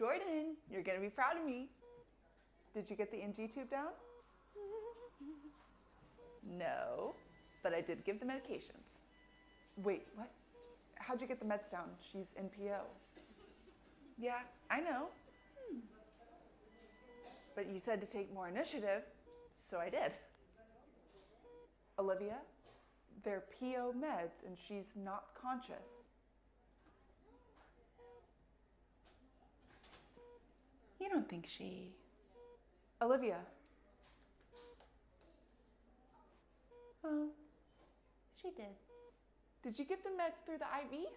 Jordan, you're gonna be proud of me. Did you get the NG tube down? No, but I did give the medications. Wait, what? How'd you get the meds down? She's NPO. Yeah, I know. But you said to take more initiative, so I did. Olivia, they're PO meds and she's not conscious. You don't think she... Olivia. Oh, she did. Did you give the meds through the IV?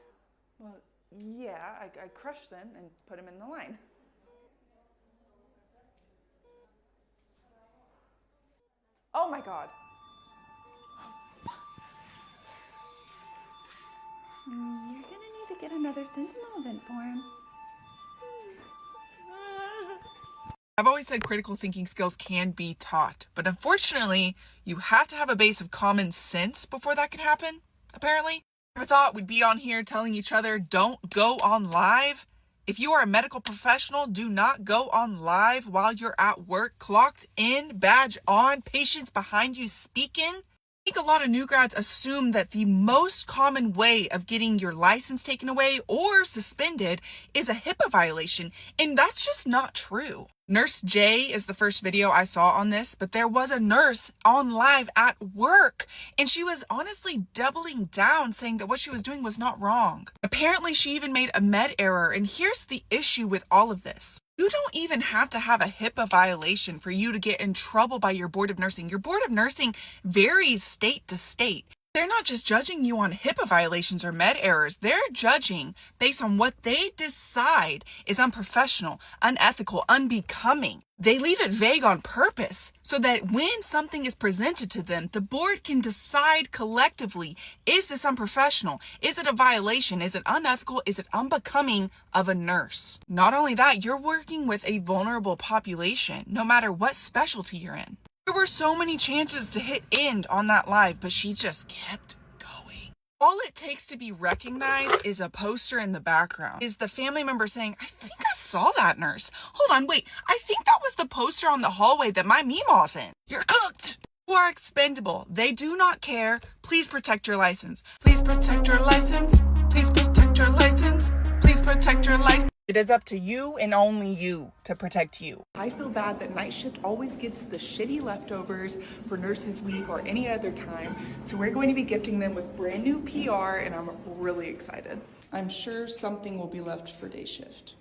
Well, yeah, I crushed them and put them in the line. Oh my God. You're gonna need to get another Sentinel event for him. I've always said critical thinking skills can be taught, but unfortunately, you have to have a base of common sense before that can happen, apparently. Ever thought we'd be on here telling each other, don't go on live? If you are a medical professional, do not go on live while you're at work, clocked in, badge on, patients behind you speaking. I think a lot of new grads assume that the most common way of getting your license taken away or suspended is a HIPAA violation, and that's just not true. Nurse J is the first video I saw on this, but there was a nurse on live at work, and she was honestly doubling down, saying that what she was doing was not wrong. Apparently, she even made a med error, and here's the issue with all of this. You don't even have to have a HIPAA violation for you to get in trouble by your Board of Nursing. Your Board of Nursing varies state to state. They're not just judging you on HIPAA violations or med errors. They're judging based on what they decide is unprofessional, unethical, unbecoming. They leave it vague on purpose so that when something is presented to them, the board can decide collectively, is this unprofessional? Is it a violation? Is it unethical? Is it unbecoming of a nurse? Not only that, you're working with a vulnerable population, no matter what specialty you're in. There were so many chances to hit end on that live, but she just kept going. All it takes to be recognized is a poster in the background. Is the family member saying, I think I saw that nurse. Hold on, wait, I think that was the poster on the hallway that my Meemaw's in. You're cooked. You are expendable. They do not care. Please protect your license. Please protect your license. Please protect your license. Please protect your license. It is up to you and only you to protect you. I feel bad that night shift always gets the shitty leftovers for Nurses Week or any other time. So we're going to be gifting them with brand new PR and I'm really excited. I'm sure something will be left for day shift.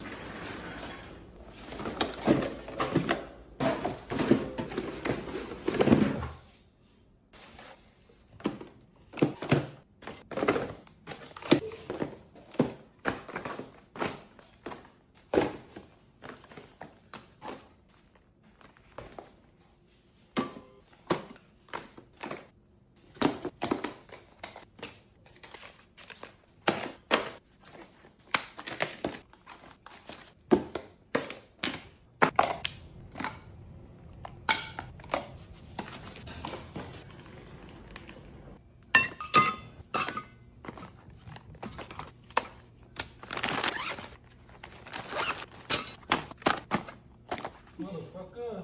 Motherfucker.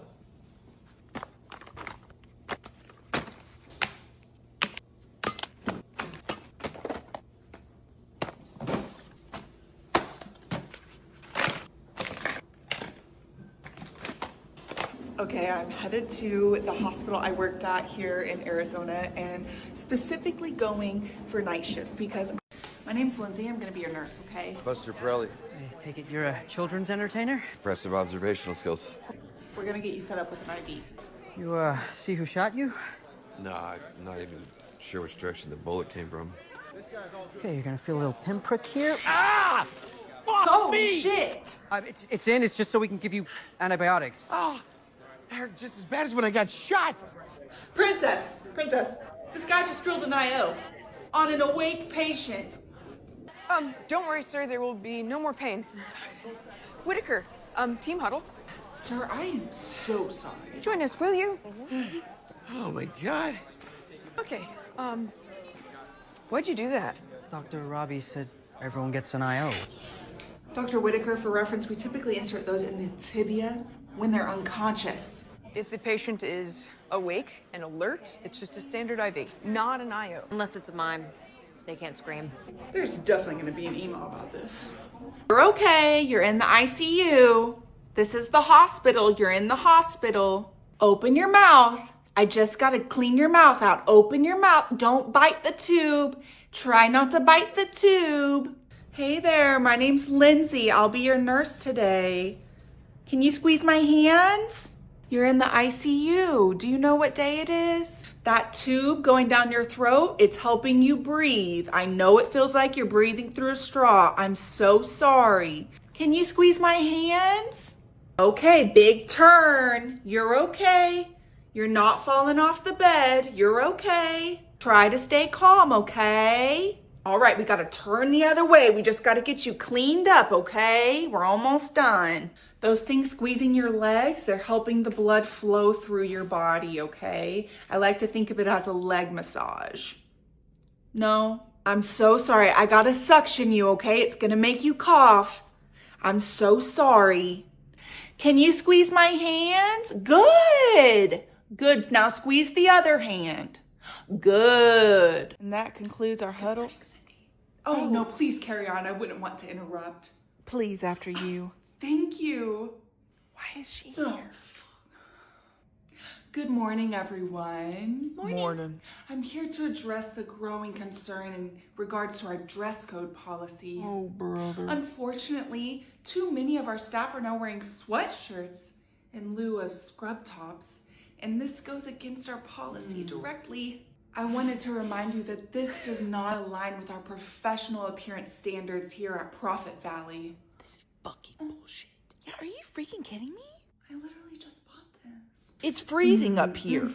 Okay, I'm headed to the hospital I worked at here in Arizona and specifically going for night shift because my name's Lindsay. I'm gonna be your nurse, okay? Buster Pirelli. I take it you're a children's entertainer? Impressive observational skills. We're gonna get you set up with an IV. You, see who shot you? No, I'm not even sure which direction the bullet came from. Okay, you're gonna feel a little pinprick here. Ah! Fuck Oh, me! shit! It's just so we can give you antibiotics. Oh, that hurt just as bad as when I got shot. Princess, this guy just drilled an IO on an awake patient. Don't worry, sir. There will be no more pain. Whitaker, team huddle. Sir, I am so sorry. Join us, will you? Oh my God. Okay, why'd you do that? Dr. Robbie said everyone gets an IO. Dr. Whitaker, for reference, we typically insert those in the tibia when they're unconscious. If the patient is awake and alert, it's just a standard IV, not an IO. Unless it's a mime. They can't scream. There's definitely gonna be an email about this. You're okay, you're in the ICU. This is the hospital, you're in the hospital. Open your mouth. I just gotta clean your mouth out. Open your mouth, don't bite the tube. Try not to bite the tube. Hey there, my name's Lindsay. I'll be your nurse today. Can you squeeze my hands? You're in the ICU. Do you know what day it is? That tube going down your throat, it's helping you breathe. I know it feels like you're breathing through a straw. I'm so sorry. Can you squeeze my hands? Okay, big turn. You're okay. You're not falling off the bed. You're okay. Try to stay calm, okay? All right, we gotta turn the other way. We just gotta get you cleaned up, okay? We're almost done. Those things squeezing your legs, they're helping the blood flow through your body, okay? I like to think of it as a leg massage. No, I'm so sorry. I gotta suction you, okay? It's gonna make you cough. I'm so sorry. Can you squeeze my hands? Good. Good. Now squeeze the other hand. Good. And that concludes our huddle. Oh, no, please carry on. I wouldn't want to interrupt. Please, after you. Thank you. Why is she here? Good morning, everyone. Morning. I'm here to address the growing concern in regards to our dress code policy. Oh, brother. Unfortunately, too many of our staff are now wearing sweatshirts in lieu of scrub tops, and this goes against our policy directly. I wanted to remind you that this does not align with our professional appearance standards here at Profit Valley. Fucking bullshit. Yeah, are you freaking kidding me? I literally just bought this. It's freezing up here.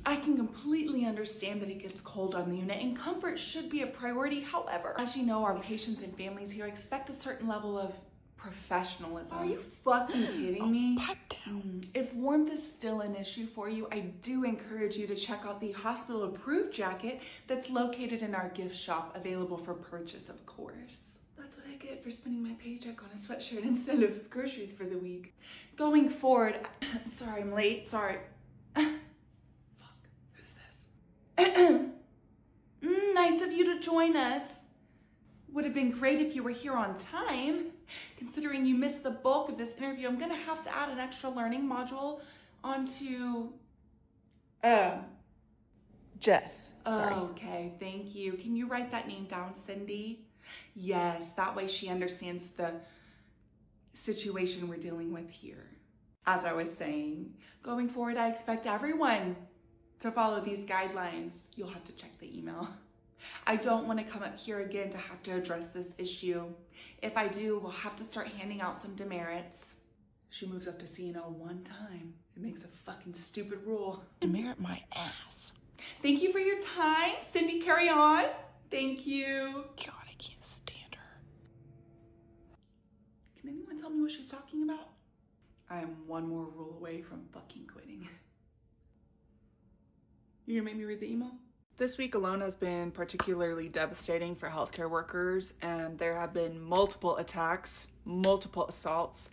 I can completely understand that it gets cold on the unit and comfort should be a priority. However, as you know, our patients and families here expect a certain level of professionalism. Are you fucking kidding me? Pipe down. If warmth is still an issue for you, I do encourage you to check out the hospital approved jacket that's located in our gift shop, available for purchase, of course. That's what I get for spending my paycheck on a sweatshirt instead of groceries for the week. Going forward, sorry I'm late, sorry. Fuck, who's this? Nice of you to join us. Would have been great if you were here on time. Considering you missed the bulk of this interview, I'm gonna have to add an extra learning module onto, Jess. Sorry. Okay, thank you. Can you write that name down, Cindy? Yes, that way she understands the situation we're dealing with here. As I was saying, going forward, I expect everyone to follow these guidelines. You'll have to check the email. I don't want to come up here again to have to address this issue. If I do, we'll have to start handing out some demerits. She moves up to C&O one time. It makes a fucking stupid rule. Demerit my ass. Thank you for your time. Cindy, carry on. Thank you. God, I can't stand her. Can anyone tell me what she's talking about? I am one more rule away from fucking quitting. You gonna make me read the email? This week alone has been particularly devastating for healthcare workers, and there have been multiple attacks, multiple assaults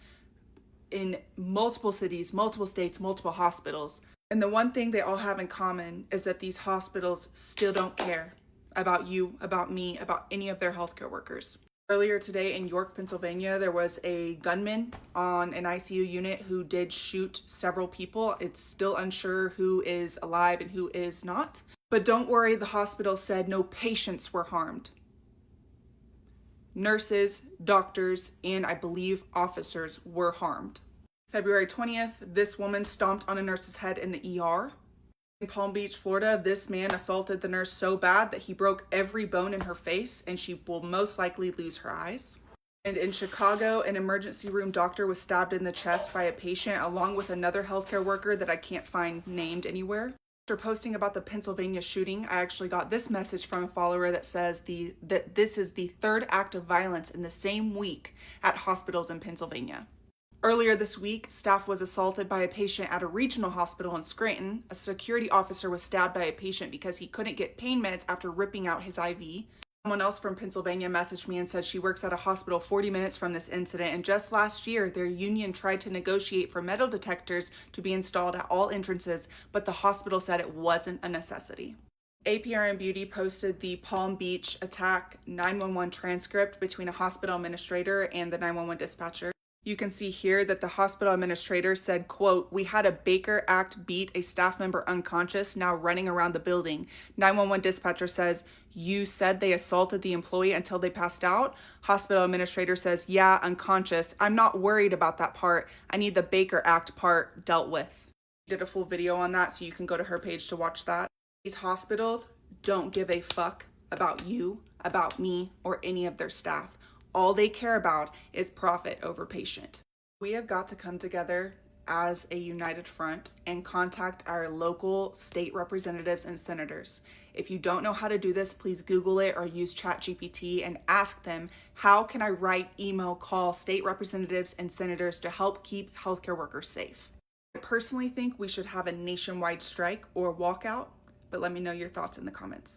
in multiple cities, multiple states, multiple hospitals. And the one thing they all have in common is that these hospitals still don't care about you, about me, about any of their healthcare workers. Earlier today in York, Pennsylvania, there was a gunman on an ICU unit who did shoot several people. It's still unsure who is alive and who is not. But don't worry, the hospital said no patients were harmed. Nurses, doctors, and I believe officers were harmed. February 20th, this woman stomped on a nurse's head in the ER. In Palm Beach, Florida, this man assaulted the nurse so bad that he broke every bone in her face and she will most likely lose her eyes. And in Chicago, an emergency room doctor was stabbed in the chest by a patient along with another healthcare worker that I can't find named anywhere. After posting about the Pennsylvania shooting, I actually got this message from a follower that says that this is the third act of violence in the same week at hospitals in Pennsylvania. Earlier this week, staff was assaulted by a patient at a regional hospital in Scranton. A security officer was stabbed by a patient because he couldn't get pain meds after ripping out his IV. Someone else from Pennsylvania messaged me and said she works at a hospital 40 minutes from this incident, and just last year their union tried to negotiate for metal detectors to be installed at all entrances, but the hospital said it wasn't a necessity. APRN Beauty posted the Palm Beach attack 911 transcript between a hospital administrator and the 911 dispatcher. You can see here that the hospital administrator said, quote, "We had a Baker Act beat a staff member unconscious, now running around the building." 911 dispatcher says, "You said they assaulted the employee until they passed out?" Hospital administrator says, "Yeah, unconscious. I'm not worried about that part. I need the Baker Act part dealt with." She did a full video on that, so you can go to her page to watch that. These hospitals don't give a fuck about you, about me, or any of their staff. All they care about is profit over patient. We have got to come together as a united front and contact our local state representatives and senators. If you don't know how to do this, please Google it or use ChatGPT and ask them, how can I write, email, call state representatives and senators to help keep healthcare workers safe? I personally think we should have a nationwide strike or walkout, but let me know your thoughts in the comments.